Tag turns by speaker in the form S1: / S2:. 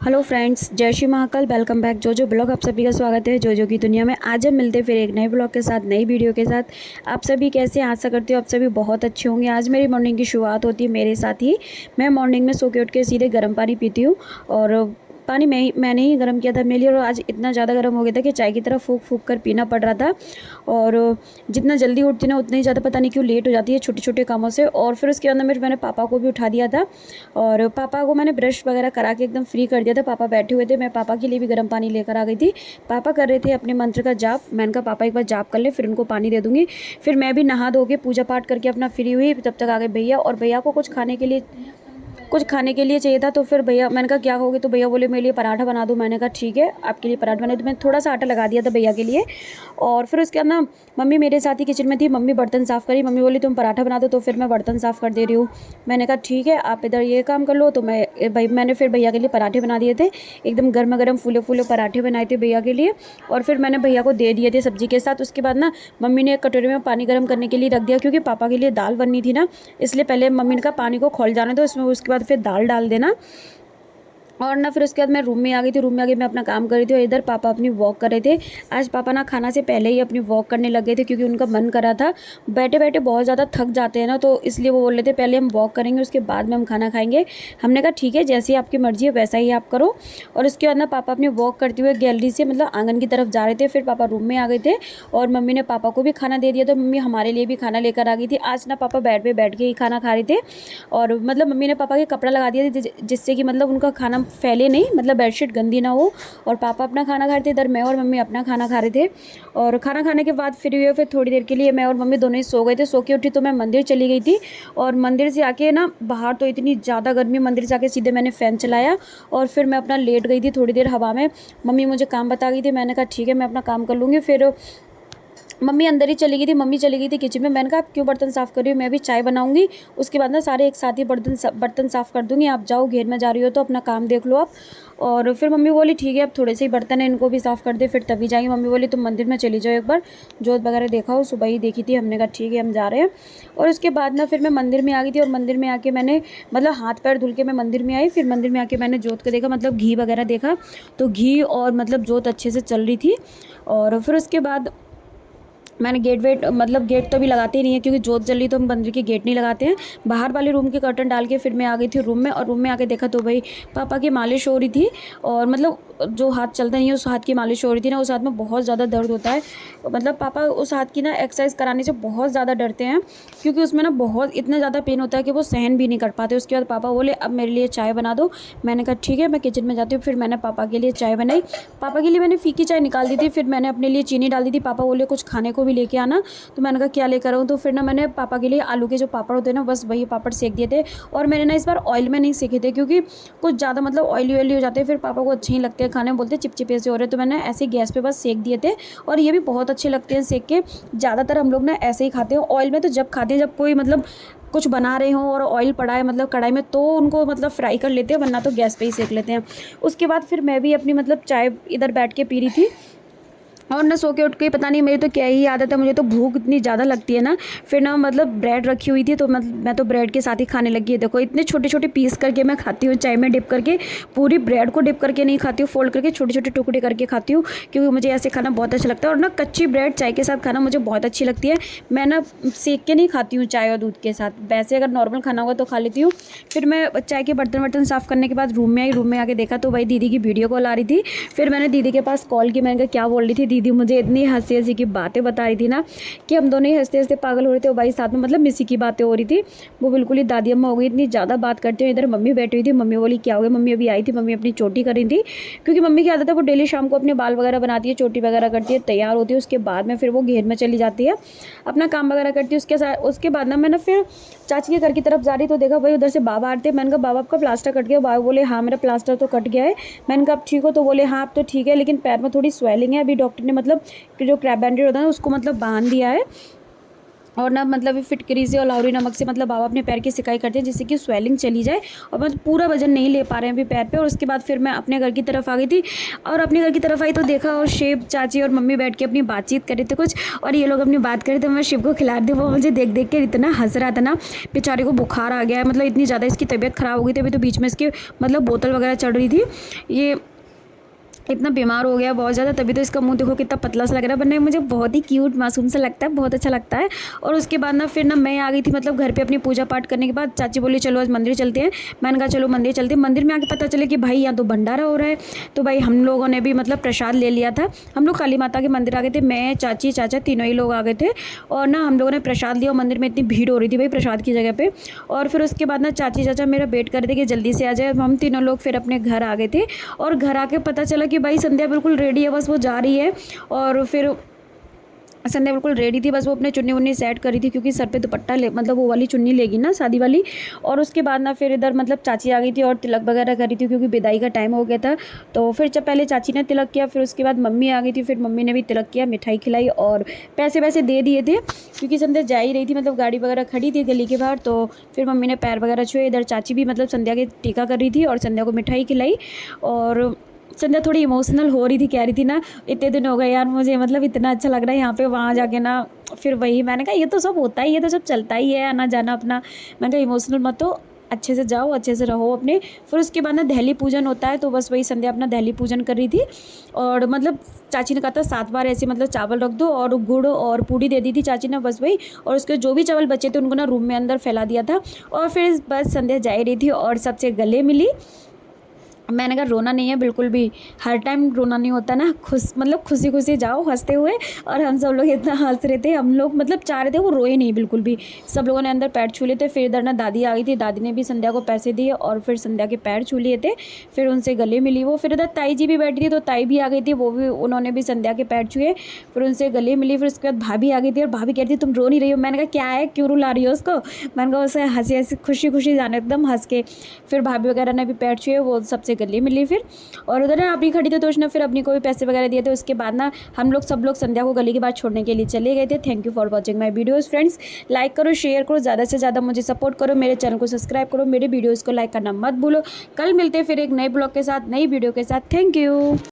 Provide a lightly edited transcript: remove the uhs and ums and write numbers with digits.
S1: Hello friends, जय Shri Mahakal. Welcome back जो blog. आप सभी का स्वागत है जो की दुनिया में। आज हम मिलते हैं फिर एक नए ब्लॉग के साथ, नई वीडियो के साथ। आप सभी कैसे हैं? आशा करती हूँ आप सभी बहुत अच्छे होंगे। आज मेरी मॉर्निंग की शुरुआत होती है मेरे साथ ही। मैं मॉर्निंग में सो के उठ के सीधे गर्म पानी पीती हूँ और पानी मैंने ही गर्म किया था मेरे लिए। और आज इतना ज़्यादा गर्म हो गया था कि चाय की तरह फूंक फूंक कर पीना पड़ रहा था। और जितना जल्दी उठती ना उतना ही ज़्यादा पता नहीं क्यों लेट हो जाती है छोटे छोटे कामों से। और फिर उसके अंदर मैंने पापा को भी उठा दिया था और पापा को मैंने ब्रश वगैरह करा के एकदम फ्री कर दिया था। पापा बैठे हुए थे, मैं पापा के लिए भी गर्म पानी लेकर आ गई थी। पापा कर रहे थे अपने मंत्र का जाप। मैंने कहा पापा एक बार जाप कर ले फिर उनको पानी दे दूँगी। फिर मैं भी नहा धो के पूजा पाठ करके अपना फ्री हुई। तब तक आ गए भैया, और भैया को कुछ खाने के लिए चाहिए था। तो फिर भैया, मैंने कहा क्या खाओगे? तो भैया बोले मेरे लिए पराठा बना दो। मैंने कहा ठीक है, आपके लिए पराठा बना दो। मैंने थोड़ा सा आटा लगा दिया था भैया के लिए। और फिर उसके बाद ना मम्मी मेरे साथ ही किचन में थी। मम्मी बर्तन साफ़ करी। मम्मी बोली तुम पराठा बना दो, तो फिर मैं बर्तन साफ़ कर दे रही हूँ। मैंने कहा ठीक है, आप इधर ये काम कर लो। तो मैंने फिर भैया के लिए पराठे बना दिए थे। एकदम गर्मा गर्म फूले फूले पराठे बनाए थे भैया के लिए। और फिर मैंने भैया को दे दिए थे सब्जी के साथ। उसके बाद ना मम्मी ने एक कटोरे में पानी गर्म करने के लिए रख दिया, क्योंकि पापा के लिए दाल बननी थी ना, इसलिए पहले मम्मी ने कहा पानी को खौल जाने दो इसमें, उसके बाद फिर दाल डाल देना। और ना फिर उसके बाद मैं रूम में आ गई थी। रूम में आके मैं अपना काम कर रही थी और इधर पापा अपनी वॉक कर रहे थे। आज पापा ना खाना से पहले ही अपनी वॉक करने लग गए थे, क्योंकि उनका मन कर रहा था। बैठे बैठे बहुत ज़्यादा थक जाते हैं ना, तो इसलिए वो बोल रहे थे पहले हम वॉक करेंगे उसके बाद में हम खाना खाएंगे। हमने कहा ठीक है, जैसी आपकी मर्ज़ी है वैसा ही आप करो। और उसके बाद ना पापा अपनी वॉक करते हुए गैलरी से मतलब आंगन की तरफ जा रहे थे। फिर पापा रूम में आ गए थे और मम्मी ने पापा को भी खाना दे दिया। तो मम्मी हमारे लिए भी खाना लेकर आ गई थी। आज ना पापा बेड पे बैठ के ही खाना खा रहे थे। और मतलब मम्मी ने पापा के कपड़ा लगा दिया था, जिससे कि मतलब उनका खाना फैले नहीं, मतलब बेडशीट गंदी ना हो। और पापा अपना खाना खा रहे थे, इधर मैं और मम्मी अपना खाना खा रहे थे। और खाना खाने के बाद फ्री हुए। फिर थोड़ी देर के लिए मैं और मम्मी दोनों ही सो गए थे। सो के उठी तो मैं मंदिर चली गई थी। और मंदिर से आके ना बाहर तो इतनी ज़्यादा गर्मी, मंदिर से आके सीधे मैंने फ़ैन चलाया और फिर मैं अपना लेट गई थी थोड़ी देर हवा में। मम्मी मुझे काम बता गई थी। मैंने कहा ठीक है, मैं अपना काम कर लूँगी। फिर मम्मी अंदर ही चली गई थी। मम्मी चली गई थी किचन में। मैंने कहा आप क्यों बर्तन साफ़ कर रही हो, मैं भी चाय बनाऊंगी, उसके बाद ना सारे एक साथ ही बर्तन साफ़ कर दूंगी। आप जाओ, घेर में जा रही हो तो अपना काम देख लो आप। और फिर मम्मी बोली ठीक है, अब थोड़े से ही बर्तन हैं, इनको भी साफ़ कर दे फिर तभी जाएंगे। मम्मी बोली तुम मंदिर में चली जाओ, एक बार जोत वगैरह देखा हो, सुबह ही देखी थी। हमने कहा ठीक है हम जा रहे हैं। और उसके बाद ना फिर मैं मंदिर में आ गई थी। और मंदिर में आके मैंने मतलब हाथ पैर धुल के मैं मंदिर में आई। फिर मंदिर में आके मैंने जोत को देखा, मतलब घी वगैरह देखा। तो घी और मतलब जोत अच्छे से चल रही थी। और फिर उसके बाद मैंने गेट तो अभी लगाते ही नहीं है, क्योंकि जोत जल रही तो हम मंदिर के गेट नहीं लगाते हैं। बाहर वाले रूम के कर्टन डाल के फिर मैं आ गई थी रूम में। और रूम में आके देखा तो भाई पापा की मालिश हो रही थी। और मतलब जो हाथ चलता नहीं है उस हाथ की मालिश हो रही थी ना, उस हाथ में बहुत ज़्यादा दर्द होता है। मतलब पापा उस हाथ की ना एक्सरसाइज कराने से बहुत ज़्यादा डरते हैं, क्योंकि उसमें ना बहुत इतना ज़्यादा पेन होता है कि वो सहन भी नहीं कर पाते। उसके बाद पापा बोले अब मेरे लिए चाय बना दो। मैंने कहा ठीक है, मैं किचन में जाती हूँ। फिर मैंने पापा के लिए चाय बनाई। पापा के लिए मैंने फीकी चाय निकाल दी थी। फिर मैंने अपने लिए चीनी डाल दी थी। पापा बोले कुछ खाने को भी लेके आना। तो मैंने कहा क्या लेकर आऊँ? तो फिर ना मैंने पापा के लिए आलू के जो पापड़ होते हैं ना, बस वही पापड़ सेक दिए थे। और मैंने ना इस बार ऑयल में नहीं सेके थे, क्योंकि कुछ ज़्यादा मतलब ऑयली हो जाते हैं, फिर पापा को अच्छे ही लगते हैं खाने में, बोलते चिपचिपे से हो रहे। तो मैंने ऐसे ही गैस पे बस सेक दिए थे। और ये भी बहुत अच्छे लगते हैं सेक के। ज़्यादातर हम लोग ना ऐसे ही खाते हैं। ऑयल में तो जब खाते हैं जब कोई मतलब कुछ बना रहे हों और ऑयल पड़ा है मतलब कढ़ाई में, तो उनको मतलब फ्राई कर लेते हैं, वरना तो गैस पे ही सेक लेते हैं। उसके बाद फिर मैं भी अपनी मतलब चाय इधर बैठ के पी रही थी। और ना सो के उठ के पता नहीं मेरी तो क्या ही आदत है, मुझे तो भूख इतनी ज़्यादा लगती है ना। फिर ना मतलब ब्रेड रखी हुई थी, तो मैं तो ब्रेड के साथ ही खाने लगी है। देखो इतने छोटे छोटे पीस करके मैं खाती हूँ चाय में डिप करके। पूरी ब्रेड को डिप करके नहीं खाती हूँ, फोल्ड करके छोटे छोटे टुकड़े करके खाती हूँ, क्योंकि मुझे ऐसे खाना बहुत अच्छा लगता है। और ना कच्ची ब्रेड चाय के साथ खाना मुझे बहुत अच्छी लगती है। मैं ना सेक के नहीं खाती हूँ चाय और दूध के साथ, वैसे अगर नॉर्मल खाना होगा तो खा लेती हूँ। फिर मैं चाय के बर्तन वर्तन साफ़ करने के बाद रूम में आई। रूम में आके देखा तो भाई दीदी की वीडियो कॉल आ रही थी। फिर मैंने दीदी के पास कॉल की। मैंने कहा क्या बोल रही थी दीदी? मुझे इतनी हंसी हंसी की बातें बता रही थी ना, कि हम दोनों ही हंसते हंसते पागल हो रहे थे। और भाई साथ में मतलब मिसी की बातें हो रही थी। वो बिल्कुल ही दादी अम्मा हो गई, इतनी ज़्यादा बात करती हूँ। इधर मम्मी बैठी हुई थी। मम्मी बोली क्या हो गया? मम्मी अभी आई थी, मम्मी अपनी चोटी कर रही थी, क्योंकि मम्मी की आदत है वो डेली शाम को अपने बाल वगैरह बनाती है, चोटी वगैरह करती है, तैयार होती है। उसके बाद में फिर वो घेर में चली जाती है, अपना काम वगैरह करती है। उसके बाद ना मैं ना फिर चाची के घर की तरफ जा रही, तो देखा भाई उधर से बाबा आते। मैंने कहा बाबा आपका प्लास्टर कट गया? बाबा बोले हाँ मेरा प्लास्टर तो कट गया है। मैंने कहा आप ठीक हो? तो बोले हाँ अब तो ठीक है, लेकिन पैर में थोड़ी स्वेलिंग है। अभी डॉक्टर ने मतलब जो क्रैब बैंडेज होता है ना उसको मतलब बांध दिया है। और ना मतलब फिटकरी से और लाहौरी नमक से मतलब बाबा अपने पैर की सिकाई करते हैं जिससे कि स्वेलिंग चली जाए और मतलब पूरा वजन नहीं ले पा रहे हैं अभी पैर पे। और उसके बाद फिर मैं अपने घर की तरफ आ गई थी और अपने घर की तरफ आई तो देखा और शिव चाची और मम्मी बैठ के अपनी बातचीत कर रहे थे कुछ, और ये लोग अपनी बात कर रहे थे। मैं शिव को खिला रही थी, वो मुझे देख देख के इतना हंस रहा था ना, बेचारे को बुखार आ गया है, मतलब इतनी ज़्यादा इसकी तबीयत ख़राब हो गई थी। अभी तो बीच में इसकी मतलब बोतल वगैरह चढ़ रही थी, ये इतना बीमार हो गया बहुत ज़्यादा, तभी तो इसका मुंह देखो कितना पतला सा लग रहा है, वरना मुझे बहुत ही क्यूट मासूम सा लगता है, बहुत अच्छा लगता है। और उसके बाद ना फिर ना मैं आ गई थी मतलब घर पे अपनी पूजा पाठ करने के बाद। चाची बोली चलो आज मंदिर चलते हैं, मैंने कहा चलो मंदिर चलते हैं। मंदिर में आके पता चले कि भाई यहाँ तो भंडारा हो रहा है, तो भाई हम लोगों ने भी मतलब प्रसाद ले लिया था। हम लोग काली माता के मंदिर आ गए थे, मैं चाची चाचा तीनों ही लोग आ गए थे और ना हम लोगों ने प्रसाद लिया। और मंदिर में इतनी भीड़ हो रही थी भाई प्रसाद की जगह पे। और फिर उसके बाद ना चाची चाचा मेरा वेट कर रहे थे कि जल्दी से आ जाए। हम तीनों लोग फिर अपने घर आ गए थे और घर आके पता चला कि भाई संध्या बिल्कुल रेडी है, बस वो जा रही है। और फिर संध्या बिल्कुल रेडी थी, बस वो अपने चुन्नी उन्नी सेट करी थी क्योंकि सर पे दुपट्टा ले मतलब वो वाली चुन्नी लेगी ना शादी वाली। और उसके बाद ना फिर इधर मतलब चाची आ गई थी और तिलक वगैरह करी थी क्योंकि विदाई का टाइम हो गया था। तो फिर जब पहले चाची ने तिलक किया, फिर उसके बाद मम्मी आ गई थी, फिर मम्मी ने भी तिलक किया, मिठाई खिलाई और पैसे वैसे दे दिए थे क्योंकि संध्या जा ही रही थी, मतलब गाड़ी वगैरह खड़ी थी गली के बाहर। तो फिर मम्मी ने पैर वगैरह छुए, इधर चाची भी मतलब संध्या के टीका कर रही थी और संध्या को मिठाई खिलाई। और संध्या थोड़ी इमोशनल हो रही थी, कह रही थी ना इतने दिन हो गए यार मुझे मतलब इतना अच्छा लग रहा है यहाँ पे, वहाँ जाके ना फिर वही मैंने कहा ये तो सब होता ही है, तो सब चलता ही है आना जाना अपना। मैंने कहा इमोशनल मत हो, अच्छे से जाओ अच्छे से रहो अपने। फिर उसके बाद ना दहली पूजन होता है, तो बस वही संध्या अपना दहली पूजन कर रही थी। और मतलब चाची ने कहा था 7 बार ऐसे मतलब चावल रख दो और गुड़ और पूड़ी दे दी थी चाची ने, बस वही। और उसके जो भी चावल बचे थे उनको ना रूम में अंदर फैला दिया था। और फिर बस संध्या जा रही थी और सबसे गले मिली। मैंने कहा रोना नहीं है बिल्कुल भी, हर टाइम रोना नहीं होता ना, मतलब खुशी खुशी जाओ हंसते हुए। और हम सब लोग इतना हंस रहे थे, हम लोग मतलब चाह रहे थे वो रोए नहीं बिल्कुल भी। सब लोगों ने अंदर पैर छू लिए थे। फिर इधर ना दादी आ गई थी, दादी ने भी संध्या को पैसे दिए और फिर संध्या के पैर छू लिए थे, फिर उनसे गले मिली वो। फिर इधर ताई जी भी बैठी थी, तो ताई भी आ गई थी, वो भी उन्होंने भी संध्या के पैर छुए, फिर उनसे गले मिली। फिर उसके बाद भाभी आ गई थी और भाभी कह रही थी तुम रो नहीं रही हो। मैंने कहा क्या है क्यों रुला रही हो उसको, मैंने कहा उसे हंसी हंसी खुशी खुशी जाने एकदम हंस के। फिर भाभी वगैरह ने भी पैर छुए, वो सबसे गले मिली फिर। और उधर ना अपनी खड़ी थी तो उसने फिर अपनी को भी पैसे वगैरह दिए थे। उसके बाद ना हम लोग सब लोग संध्या को गली के बाद छोड़ने के लिए चले गए थे। Thank you for watching my videos friends. Like करो, शेयर करो, ज़्यादा से ज़्यादा मुझे सपोर्ट करो, मेरे चैनल को सब्सक्राइब करो, मेरे वीडियोज़ को लाइक करना मत भूलो। कल मिलते हैं फिर एक नए ब्लॉग के साथ, नई वीडियो के साथ। Thank you.